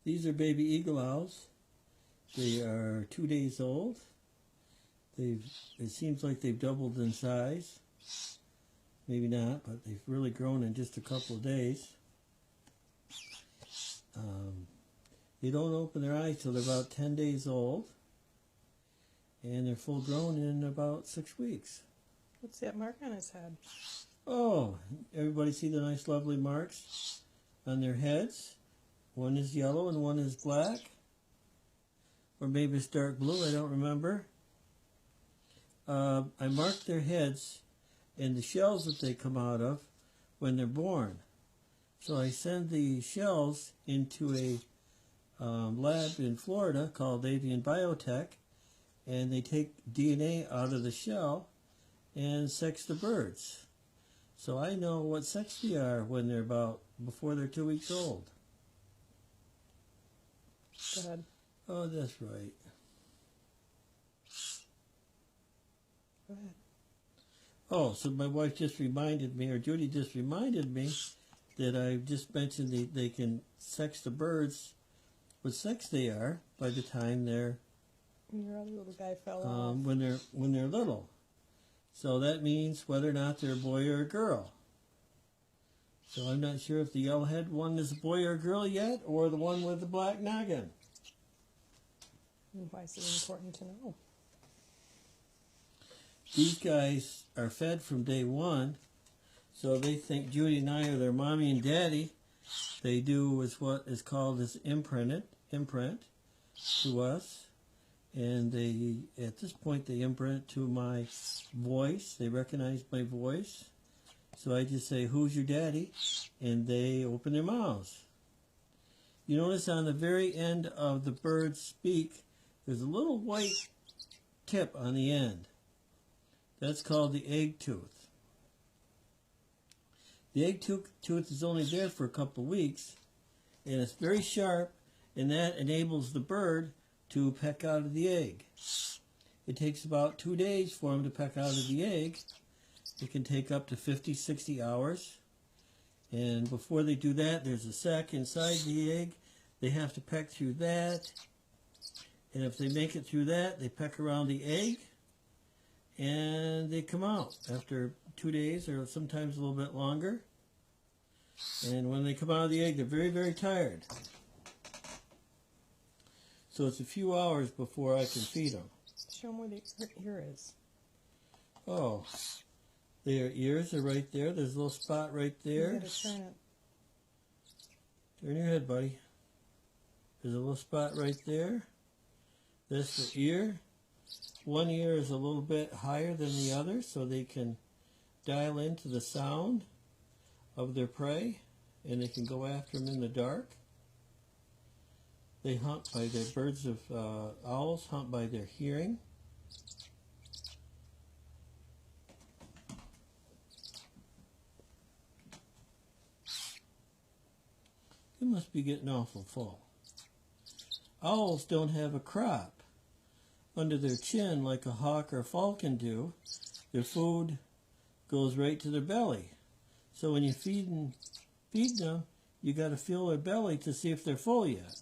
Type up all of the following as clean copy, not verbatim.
These are baby eagle owls. They are 2 days old. It seems like they've doubled in size. Maybe not, but they've really grown in just a couple of days. They don't open their eyes till they're about 10 days old. And they're full grown in about 6 weeks. What's that mark on his head? Oh, everybody see the nice lovely marks on their heads? One is yellow and one is black. Or maybe it's dark blue, I don't remember. I marked their heads and the shells that they come out of when they're born. So I send the shells into a lab in Florida called Avian Biotech, and they take DNA out of the shell and sex the birds. So I know what sex they are when they're before they're 2 weeks old. Go ahead. Oh, that's right. Go ahead. Oh, so my wife just reminded me, or Judy just reminded me, that I just mentioned they can sex the birds what sex they are by the time they're Your other little guy fell off. when they're little. So that means whether or not they're a boy or a girl. So I'm not sure if the yellowhead one is a boy or a girl yet, or the one with the black noggin. Why is it important to know? These guys are fed from day one, so they think Judy and I are their mommy and daddy. They do is what is called this imprint to us, and at this point they imprint to my voice. They recognize my voice, so I just say, "Who's your daddy?" and they open their mouths. You notice on the very end of the bird's beak, there's a little white tip on the end. That's called the egg tooth. The egg tooth is only there for a couple of weeks, and it's very sharp, and that enables the bird to peck out of the egg. It takes about 2 days for them to peck out of the egg. It can take up to 50, 60 hours. And before they do that, there's a sac inside the egg. They have to peck through that. And if they make it through that, they peck around the egg. And they come out after 2 days or sometimes a little bit longer. And when they come out of the egg, they're very, very tired. So it's a few hours before I can feed them. Show them where the ear is. Oh, their ears are right there. There's a little spot right there. You gotta turn it. Turn your head, buddy. There's a little spot right there. That's the ear. One ear is a little bit higher than the other, so they can dial into the sound of their prey, and they can go after them in the dark. They hunt by their owls hunt by their hearing. It must be getting awful full. Owls don't have a crop under their chin like a hawk or falcon do. Their food goes right to their belly. So when you feed them, you got to feel their belly to see if they're full yet.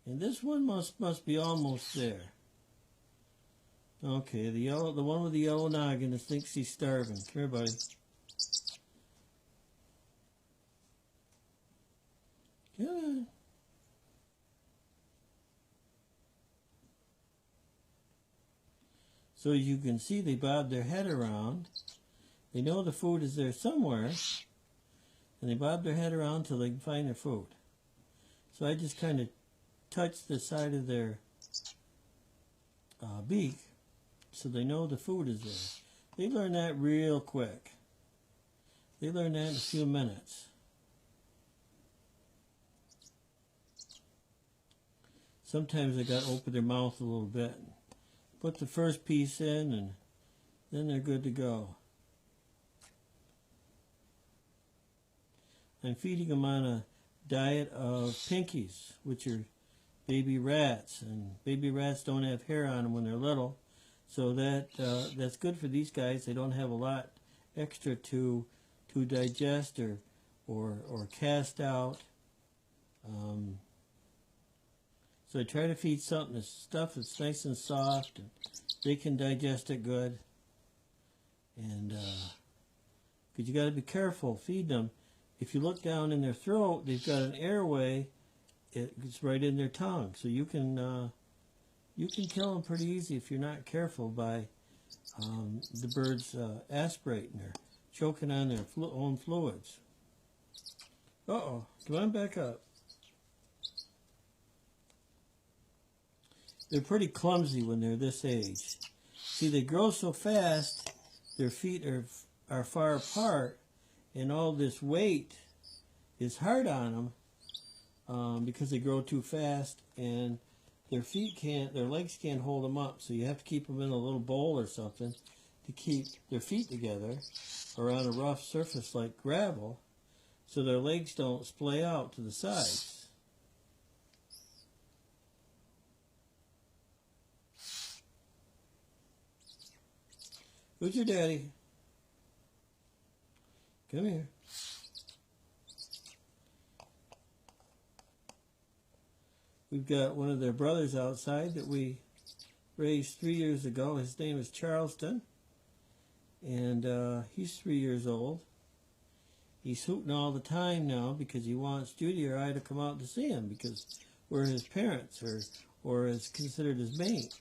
And this one must be almost there. Okay, the one with the yellow noggin thinks he's starving. Come here, buddy. Come on. So as you can see, they bob their head around. They know the food is there somewhere, and they bob their head around till they can find their food. So I just kind of touch the side of their beak so they know the food is there. They learn that real quick. They learn that in a few minutes. Sometimes they got to open their mouth a little bit. Put the first piece in, and then they're good to go. I'm feeding them on a diet of pinkies, which are baby rats, and baby rats don't have hair on them when they're little, so that's good for these guys. They don't have a lot extra to digest or cast out. So I try to feed something, this stuff that's nice and soft, and they can digest it good. And, because you got to be careful feeding them. If you look down in their throat, they've got an airway. It's right in their tongue. So you can kill them pretty easy if you're not careful by the birds aspirating or choking on their own fluids. Uh-oh, come on back up. They're pretty clumsy when they're this age. See, they grow so fast, their feet are far apart, and all this weight is hard on them because they grow too fast, and their legs can't hold them up, so you have to keep them in a little bowl or something to keep their feet together, or on a rough surface like gravel, so their legs don't splay out to the sides. Who's your daddy? Come here. We've got one of their brothers outside that we raised 3 years ago. His name is Charleston, and he's 3 years old. He's hooting all the time now because he wants Judy or I to come out to see him because we're his parents or is considered his mate.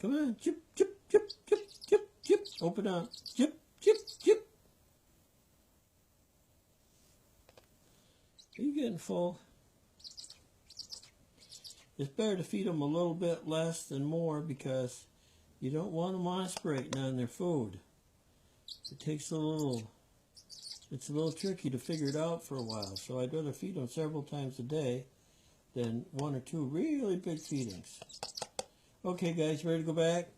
Come on, chip, chip, chip, chip, chip, chip. Open up, chip, chip, chip. Are you getting full? It's better to feed them a little bit less than more because you don't want them aspirating on their food. It takes it's a little tricky to figure it out for a while. So I'd rather feed them several times a day than 1 or 2 really big feedings. Okay, guys, ready to go back?